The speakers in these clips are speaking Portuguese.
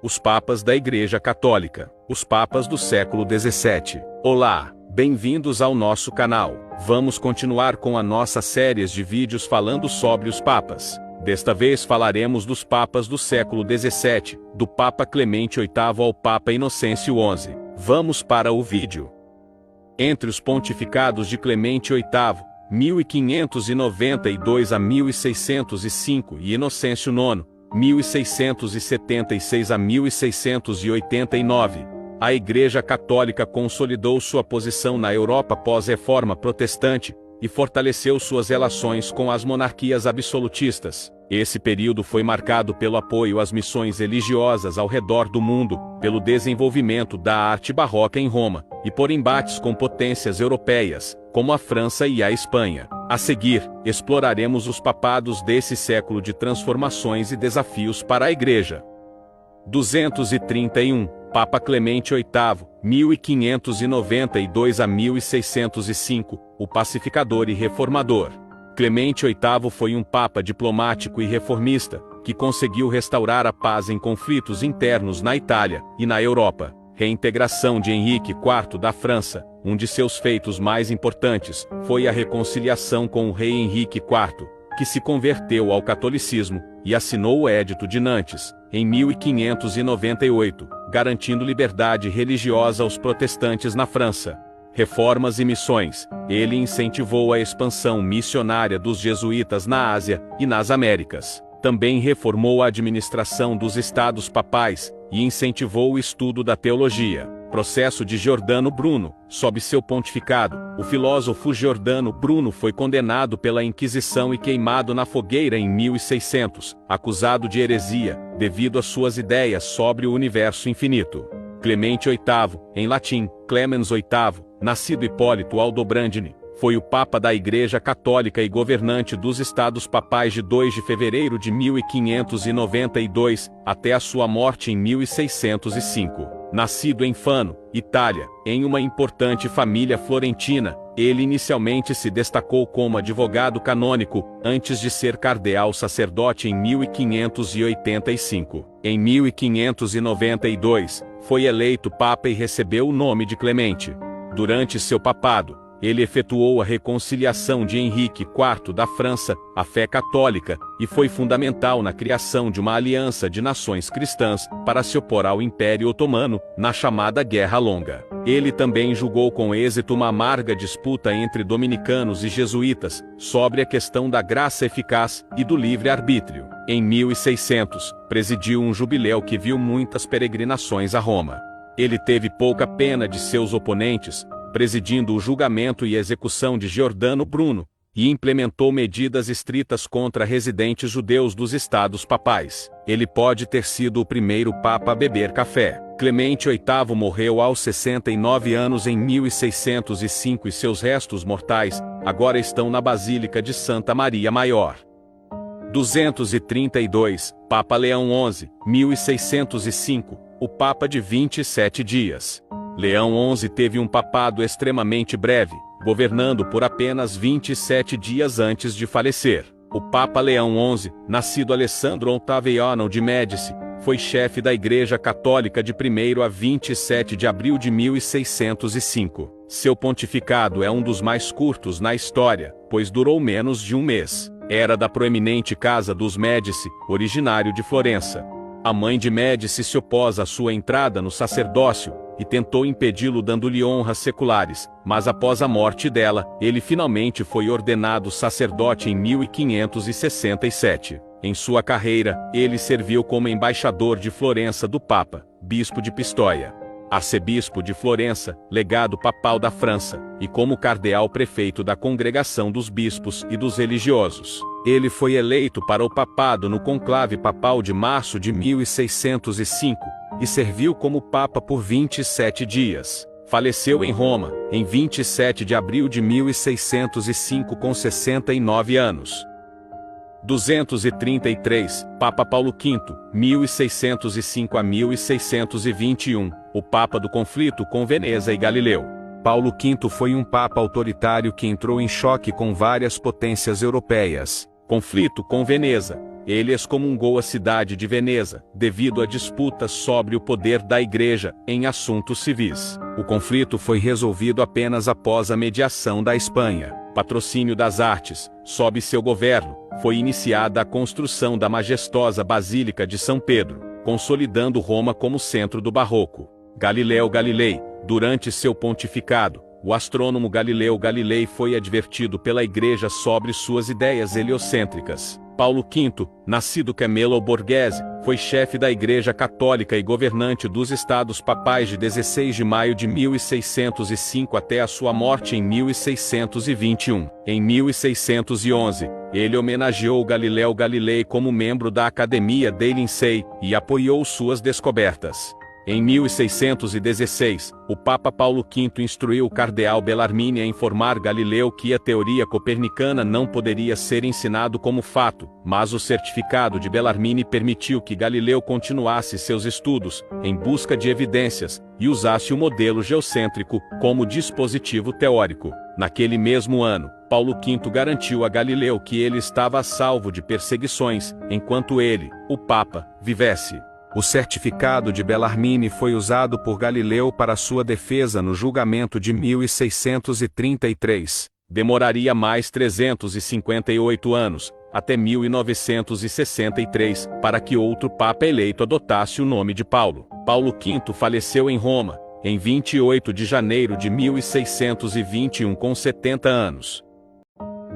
Os Papas da Igreja Católica. Os Papas do século XVII. Olá, bem-vindos ao nosso canal. Vamos continuar com a nossa série de vídeos falando sobre os Papas. Desta vez falaremos dos Papas do século XVII, do Papa Clemente VIII ao Papa Inocêncio XI. Vamos para o vídeo. Entre os pontificados de Clemente VIII, 1592 a 1605 e Inocêncio IX, 1676 a 1689, a Igreja Católica consolidou sua posição na Europa pós-reforma protestante e fortaleceu suas relações com as monarquias absolutistas. Esse período foi marcado pelo apoio às missões religiosas ao redor do mundo, pelo desenvolvimento da arte barroca em Roma, e por embates com potências europeias, como a França e a Espanha. A seguir, exploraremos os papados desse século de transformações e desafios para a Igreja. 231, Papa Clemente VIII, 1592 a 1605, o pacificador e reformador. Clemente VIII foi um papa diplomático e reformista, que conseguiu restaurar a paz em conflitos internos na Itália e na Europa. Reintegração de Henrique IV da França. Um de seus feitos mais importantes foi a reconciliação com o rei Henrique IV, que se converteu ao catolicismo e assinou o Edito de Nantes, em 1598, garantindo liberdade religiosa aos protestantes na França. Reformas e missões. Ele incentivou a expansão missionária dos jesuítas na Ásia e nas Américas. Também reformou a administração dos estados papais e incentivou o estudo da teologia. Processo de Giordano Bruno. Sob seu pontificado, o filósofo Giordano Bruno foi condenado pela Inquisição e queimado na fogueira em 1600, acusado de heresia, devido às suas ideias sobre o universo infinito. Clemente VIII, em latim, Clemens VIII, nascido Hipólito Aldobrandini, foi o Papa da Igreja Católica e governante dos Estados Papais de 2 de fevereiro de 1592, até a sua morte em 1605. Nascido em Fano, Itália, em uma importante família florentina, ele inicialmente se destacou como advogado canônico, antes de ser cardeal sacerdote em 1585. Em 1592, foi eleito Papa e recebeu o nome de Clemente. Durante seu papado, ele efetuou a reconciliação de Henrique IV da França, a fé católica, e foi fundamental na criação de uma aliança de nações cristãs para se opor ao Império Otomano, na chamada Guerra Longa. Ele também julgou com êxito uma amarga disputa entre dominicanos e jesuítas, sobre a questão da graça eficaz e do livre-arbítrio. Em 1600, presidiu um jubileu que viu muitas peregrinações a Roma. Ele teve pouca pena de seus oponentes, presidindo o julgamento e execução de Giordano Bruno, e implementou medidas estritas contra residentes judeus dos estados papais. Ele pode ter sido o primeiro papa a beber café. Clemente VIII morreu aos 69 anos em 1605 e seus restos mortais agora estão na Basílica de Santa Maria Maior. 232, Papa Leão XI, 1605, o Papa de 27 dias. Leão XI teve um papado extremamente breve, governando por apenas 27 dias antes de falecer. O Papa Leão XI, nascido Alessandro Ottaviano de Médici, foi chefe da Igreja Católica de 1º a 27 de abril de 1605. Seu pontificado é um dos mais curtos na história, pois durou menos de um mês. Era da proeminente casa dos Médici, originário de Florença. A mãe de Médici se opôs à sua entrada no sacerdócio, e tentou impedi-lo dando-lhe honras seculares, mas após a morte dela, ele finalmente foi ordenado sacerdote em 1567. Em sua carreira, ele serviu como embaixador de Florença do Papa, bispo de Pistoia, arcebispo de Florença, legado papal da França, e como cardeal prefeito da Congregação dos Bispos e dos Religiosos. Ele foi eleito para o papado no conclave papal de março de 1605, e serviu como papa por 27 dias. Faleceu em Roma, em 27 de abril de 1605 com 69 anos. 233, Papa Paulo V, 1605 a 1621, o Papa do conflito com Veneza e Galileu. Paulo V foi um papa autoritário que entrou em choque com várias potências europeias. Conflito com Veneza. ele excomungou a cidade de Veneza, devido a disputas sobre o poder da Igreja em assuntos civis. O conflito foi resolvido apenas após a mediação da Espanha. Patrocínio das artes, sob seu governo, foi iniciada a construção da majestosa Basílica de São Pedro, consolidando Roma como centro do Barroco. Galileu Galilei, durante seu pontificado, o astrônomo Galileu Galilei foi advertido pela Igreja sobre suas ideias heliocêntricas. Paulo V, nascido Camillo Borghese, foi chefe da Igreja Católica e governante dos Estados Papais de 16 de maio de 1605 até a sua morte em 1621. Em 1611, ele homenageou Galileu Galilei como membro da Academia dei Lincei e apoiou suas descobertas. Em 1616, o Papa Paulo V instruiu o cardeal Bellarmine a informar Galileu que a teoria copernicana não poderia ser ensinado como fato, mas o certificado de Bellarmine permitiu que Galileu continuasse seus estudos, em busca de evidências, e usasse o modelo geocêntrico como dispositivo teórico. Naquele mesmo ano, Paulo V garantiu a Galileu que ele estava a salvo de perseguições, enquanto ele, o Papa, vivesse. O certificado de Bellarmine foi usado por Galileu para sua defesa no julgamento de 1633. Demoraria mais 358 anos, até 1963, para que outro Papa eleito adotasse o nome de Paulo. Paulo V faleceu em Roma, em 28 de janeiro de 1621 com 70 anos.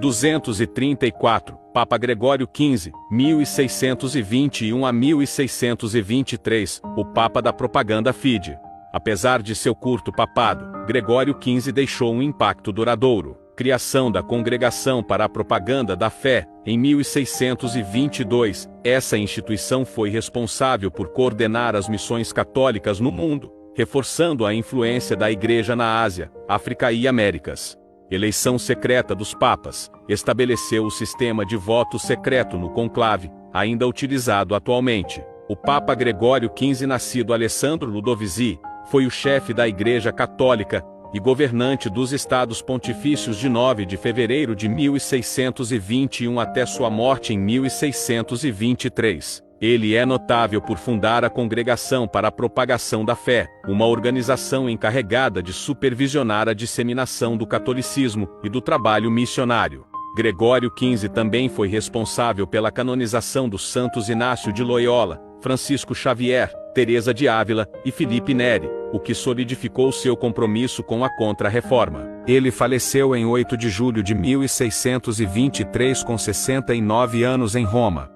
234, Papa Gregório XV, 1621 a 1623, o Papa da propaganda fide. Apesar de seu curto papado, Gregório XV deixou um impacto duradouro. Criação da Congregação para a Propaganda da Fé, em 1622, essa instituição foi responsável por coordenar as missões católicas no mundo, reforçando a influência da Igreja na Ásia, África e Américas. Eleição secreta dos papas, estabeleceu o sistema de voto secreto no conclave, ainda utilizado atualmente. O Papa Gregório XV, nascido Alessandro Ludovisi, foi o chefe da Igreja Católica e governante dos Estados Pontifícios de 9 de fevereiro de 1621 até sua morte em 1623. Ele é notável por fundar a Congregação para a Propagação da Fé, uma organização encarregada de supervisionar a disseminação do catolicismo e do trabalho missionário. Gregório XV também foi responsável pela canonização dos santos Inácio de Loyola, Francisco Xavier, Teresa de Ávila e Filipe Neri, o que solidificou seu compromisso com a Contra-Reforma. Ele faleceu em 8 de julho de 1623 com 69 anos em Roma.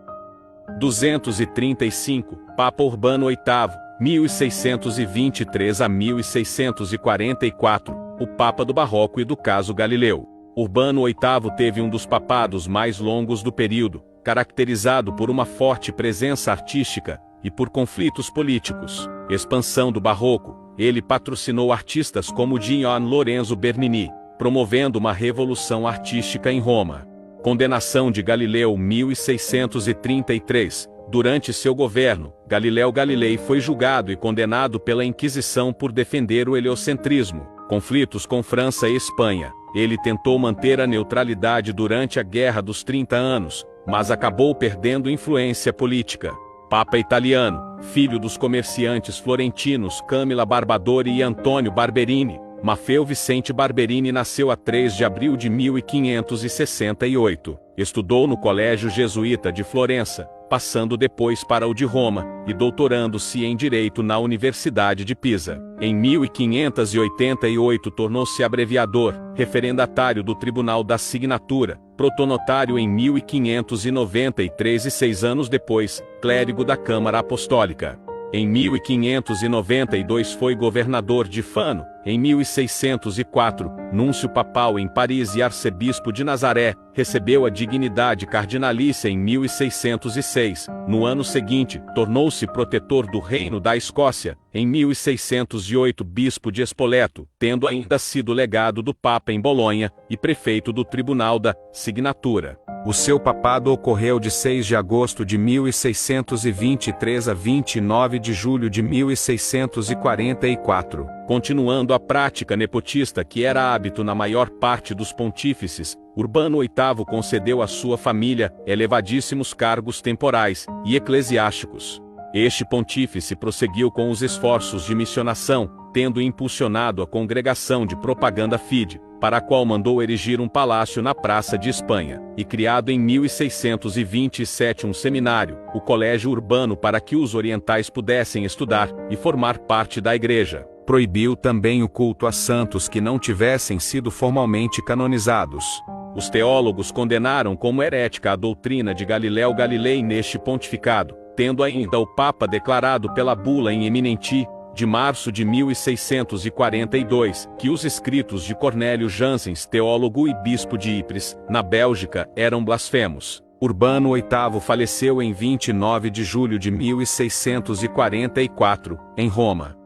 235, Papa Urbano VIII, 1623 a 1644, o Papa do Barroco e do caso Galileu. Urbano VIII teve um dos papados mais longos do período, caracterizado por uma forte presença artística e por conflitos políticos. Expansão do Barroco, ele patrocinou artistas como Gian Lorenzo Bernini, promovendo uma revolução artística em Roma. Condenação de Galileu 1633. Durante seu governo, Galileu Galilei foi julgado e condenado pela Inquisição por defender o heliocentrismo. Conflitos com França e Espanha. Ele tentou manter a neutralidade durante a Guerra dos 30 Anos, mas acabou perdendo influência política. Papa italiano, filho dos comerciantes florentinos Camilla Barbadori e Antônio Barberini. Maffeo Vicente Barberini nasceu a 3 de abril de 1568. Estudou no Colégio Jesuíta de Florença, passando depois para o de Roma, e doutorando-se em Direito na Universidade de Pisa. Em 1588 tornou-se abreviador, referendatário do Tribunal da Signatura, protonotário em 1593 e 6 anos depois, clérigo da Câmara Apostólica. Em 1592 foi governador de Fano. Em 1604, núncio papal em Paris e arcebispo de Nazaré, recebeu a dignidade cardinalícia em 1606. No ano seguinte, tornou-se protetor do Reino da Escócia. Em 1608, bispo de Spoleto, tendo ainda sido legado do Papa em Bolonha e prefeito do Tribunal da Signatura. O seu papado ocorreu de 6 de agosto de 1623 a 29 de julho de 1644. Continuando a prática nepotista que era hábito na maior parte dos pontífices, Urbano VIII concedeu à sua família elevadíssimos cargos temporais e eclesiásticos. Este pontífice prosseguiu com os esforços de missionação, tendo impulsionado a Congregação de Propaganda Fide, para a qual mandou erigir um palácio na Praça de Espanha, e criado em 1627 um seminário, o Colégio Urbano, para que os orientais pudessem estudar e formar parte da Igreja. Proibiu também o culto a santos que não tivessem sido formalmente canonizados. Os teólogos condenaram como herética a doutrina de Galileu Galilei neste pontificado, tendo ainda o Papa declarado pela bula em Eminenti, de março de 1642, que os escritos de Cornélio Janssens, teólogo e bispo de Ypres, na Bélgica, eram blasfemos. Urbano VIII faleceu em 29 de julho de 1644, em Roma.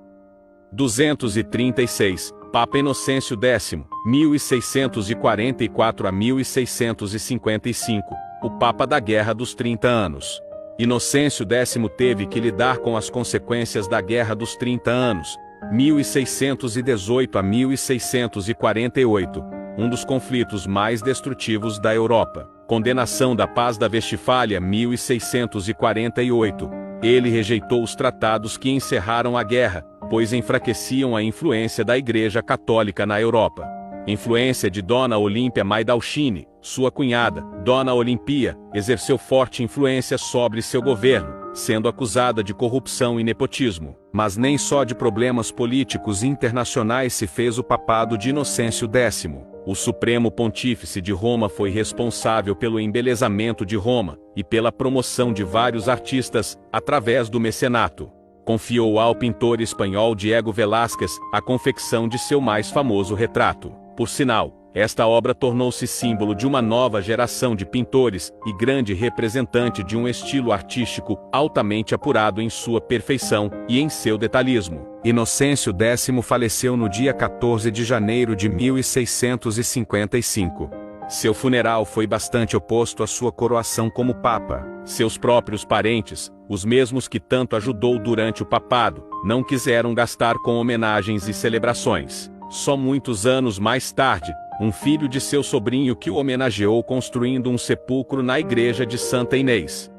236. Papa Inocêncio X, 1644 a 1655, o Papa da Guerra dos 30 Anos. Inocêncio X teve que lidar com as consequências da Guerra dos 30 Anos, 1618 a 1648, um dos conflitos mais destrutivos da Europa. Condenação da Paz da Westfália, 1648. Ele rejeitou os tratados que encerraram a guerra, pois enfraqueciam a influência da Igreja Católica na Europa. Influência de Dona Olímpia Maidalchini, sua cunhada, Dona Olimpia, exerceu forte influência sobre seu governo, sendo acusada de corrupção e nepotismo. Mas nem só de problemas políticos internacionais se fez o papado de Inocêncio X. O Supremo Pontífice de Roma foi responsável pelo embelezamento de Roma, e pela promoção de vários artistas, através do mecenato. Confiou ao pintor espanhol Diego Velázquez a confecção de seu mais famoso retrato. Por sinal, esta obra tornou-se símbolo de uma nova geração de pintores e grande representante de um estilo artístico altamente apurado em sua perfeição e em seu detalhismo. Inocêncio X faleceu no dia 14 de janeiro de 1655. Seu funeral foi bastante oposto à sua coroação como papa. Seus próprios parentes, os mesmos que tanto ajudou durante o papado, não quiseram gastar com homenagens e celebrações. Só muitos anos mais tarde, um filho de seu sobrinho que o homenageou construindo um sepulcro na igreja de Santa Inês.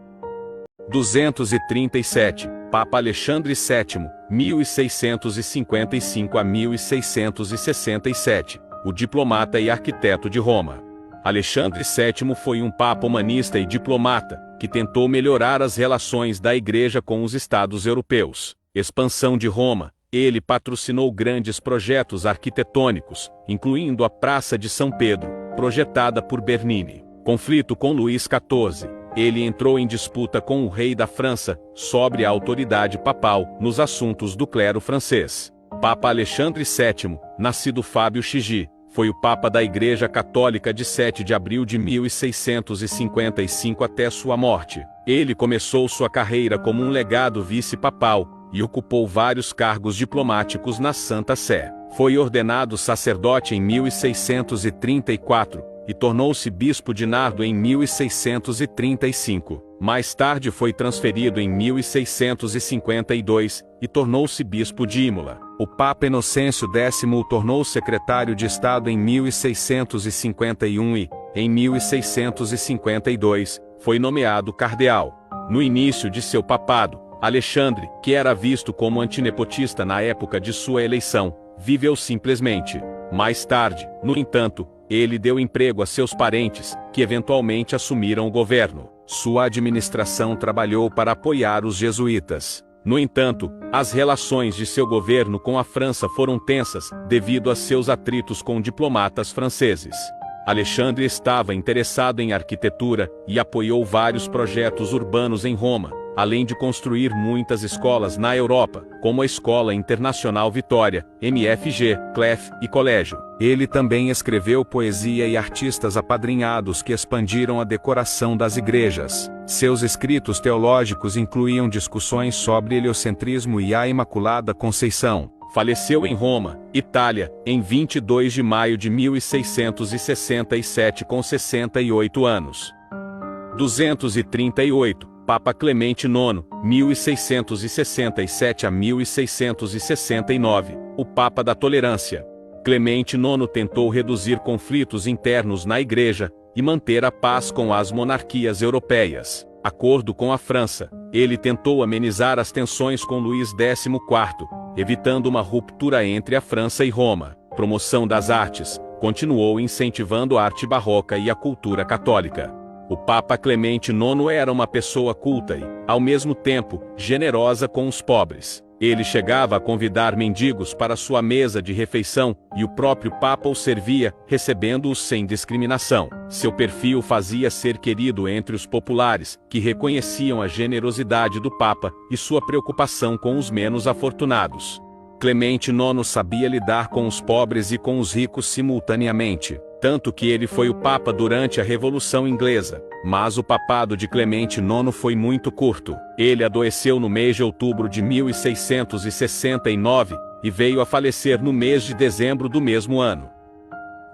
237. Papa Alexandre VII, 1655 a 1667, o diplomata e arquiteto de Roma. Alexandre VII foi um papa humanista e diplomata, que tentou melhorar as relações da Igreja com os estados europeus. Expansão de Roma. Ele patrocinou grandes projetos arquitetônicos, incluindo a Praça de São Pedro, projetada por Bernini. Conflito com Luís XIV. Ele entrou em disputa com o rei da França, sobre a autoridade papal, nos assuntos do clero francês. Papa Alexandre VII, nascido Fábio Chigi, foi o Papa da Igreja Católica de 7 de abril de 1655 até sua morte. Ele começou sua carreira como um legado vice-papal, e ocupou vários cargos diplomáticos na Santa Sé. Foi ordenado sacerdote em 1634, e tornou-se bispo de Nardo em 1635. Mais tarde foi transferido em 1652, e tornou-se bispo de Imola. O Papa Inocêncio X o tornou secretário de Estado em 1651 e, em 1652, foi nomeado cardeal. No início de seu papado, Alexandre, que era visto como antinepotista na época de sua eleição, viveu simplesmente. Mais tarde, no entanto, ele deu emprego a seus parentes, que eventualmente assumiram o governo. Sua administração trabalhou para apoiar os jesuítas. No entanto, as relações de seu governo com a França foram tensas, devido a seus atritos com diplomatas franceses. Alexandre estava interessado em arquitetura, e apoiou vários projetos urbanos em Roma, além de construir muitas escolas na Europa, como a Escola Internacional Vitória, MFG, CLEF e Colégio. Ele também escreveu poesia e artistas apadrinhados que expandiram a decoração das igrejas. Seus escritos teológicos incluíam discussões sobre heliocentrismo e a Imaculada Conceição. Faleceu em Roma, Itália, em 22 de maio de 1667 com 68 anos. 238, Papa Clemente IX, 1667 a 1669, o Papa da Tolerância. Clemente IX tentou reduzir conflitos internos na Igreja e manter a paz com as monarquias europeias. Acordo com a França, ele tentou amenizar as tensões com Luís XIV, evitando uma ruptura entre a França e Roma. Promoção das artes, continuou incentivando a arte barroca e a cultura católica. O Papa Clemente IX era uma pessoa culta e, ao mesmo tempo, generosa com os pobres. Ele chegava a convidar mendigos para sua mesa de refeição, e o próprio Papa os servia, recebendo-os sem discriminação. Seu perfil fazia ser querido entre os populares, que reconheciam a generosidade do Papa e sua preocupação com os menos afortunados. Clemente IX sabia lidar com os pobres e com os ricos simultaneamente, tanto que ele foi o Papa durante a Revolução Inglesa. Mas o papado de Clemente IX foi muito curto. Ele adoeceu no mês de outubro de 1669 e veio a falecer no mês de dezembro do mesmo ano.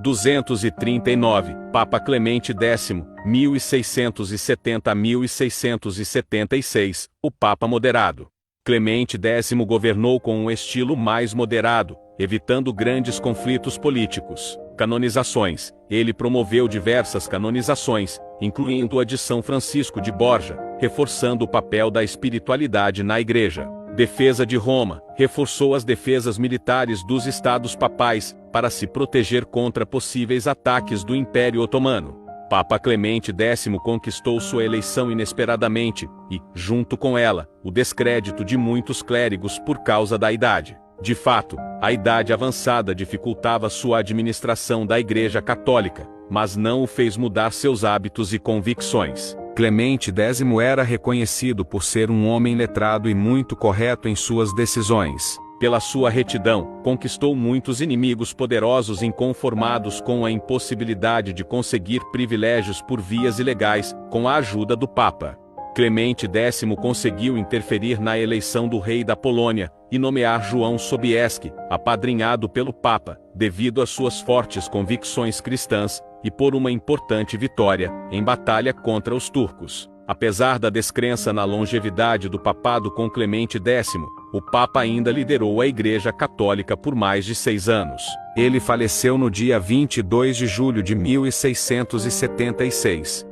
239, Papa Clemente X, 1670 a 1676, o Papa moderado. Clemente X governou com um estilo mais moderado, evitando grandes conflitos políticos. Canonizações. Ele promoveu diversas canonizações, incluindo a de São Francisco de Borja, reforçando o papel da espiritualidade na Igreja. Defesa de Roma. Reforçou as defesas militares dos estados papais, para se proteger contra possíveis ataques do Império Otomano. Papa Clemente X conquistou sua eleição inesperadamente, e, junto com ela, o descrédito de muitos clérigos por causa da idade. De fato, a idade avançada dificultava sua administração da Igreja Católica, mas não o fez mudar seus hábitos e convicções. Clemente X era reconhecido por ser um homem letrado e muito correto em suas decisões. Pela sua retidão, conquistou muitos inimigos poderosos inconformados com a impossibilidade de conseguir privilégios por vias ilegais, com a ajuda do Papa. Clemente X conseguiu interferir na eleição do rei da Polônia, e nomear João Sobieski, apadrinhado pelo Papa, devido às suas fortes convicções cristãs, e por uma importante vitória, em batalha contra os turcos. Apesar da descrença na longevidade do papado com Clemente X, o Papa ainda liderou a Igreja Católica por mais de 6 anos. Ele faleceu no dia 22 de julho de 1676.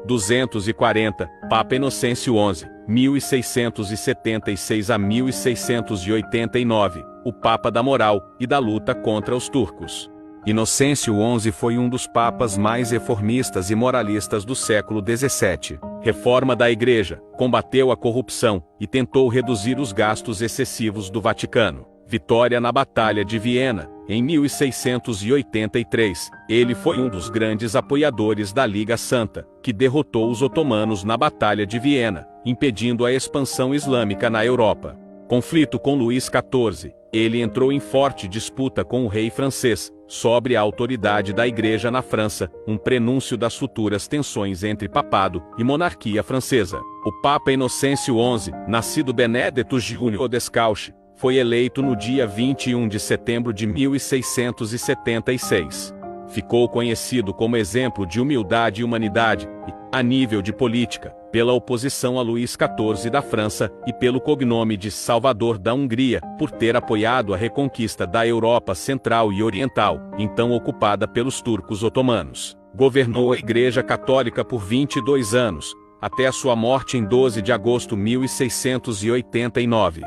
240, Papa Inocêncio XI, 1676 a 1689, o Papa da moral e da luta contra os turcos. Inocêncio XI foi um dos papas mais reformistas e moralistas do século XVII. Reforma da Igreja, combateu a corrupção e tentou reduzir os gastos excessivos do Vaticano. Vitória na Batalha de Viena, em 1683. Ele foi um dos grandes apoiadores da Liga Santa, que derrotou os otomanos na Batalha de Viena, impedindo a expansão islâmica na Europa. Conflito com Luís XIV. Ele entrou em forte disputa com o rei francês, sobre a autoridade da Igreja na França, um prenúncio das futuras tensões entre papado e monarquia francesa. O Papa Inocêncio XI, nascido Benedetto Giulio Descalchi, foi eleito no dia 21 de setembro de 1676. Ficou conhecido como exemplo de humildade e humanidade, e, a nível de política, pela oposição a Luís XIV da França e pelo cognome de Salvador da Hungria, por ter apoiado a reconquista da Europa Central e Oriental, então ocupada pelos turcos otomanos. Governou a Igreja Católica por 22 anos, até a sua morte em 12 de agosto de 1689.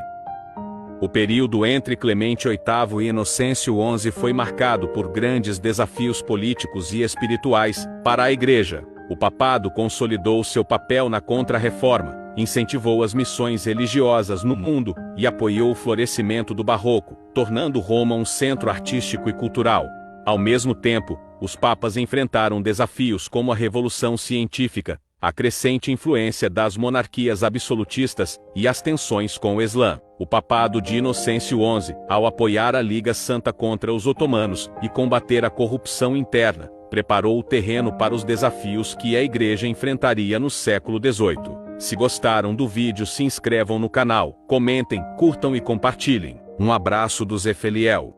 O período entre Clemente VIII e Inocêncio XI foi marcado por grandes desafios políticos e espirituais para a Igreja. O papado consolidou seu papel na Contra-Reforma, incentivou as missões religiosas no mundo e apoiou o florescimento do Barroco, tornando Roma um centro artístico e cultural. Ao mesmo tempo, os papas enfrentaram desafios como a Revolução Científica, a crescente influência das monarquias absolutistas e as tensões com o Islã. O papado de Inocêncio XI, ao apoiar a Liga Santa contra os otomanos e combater a corrupção interna, preparou o terreno para os desafios que a Igreja enfrentaria no século XVIII. Se gostaram do vídeo, se inscrevam no canal, comentem, curtam e compartilhem. Um abraço do Zé Feliel.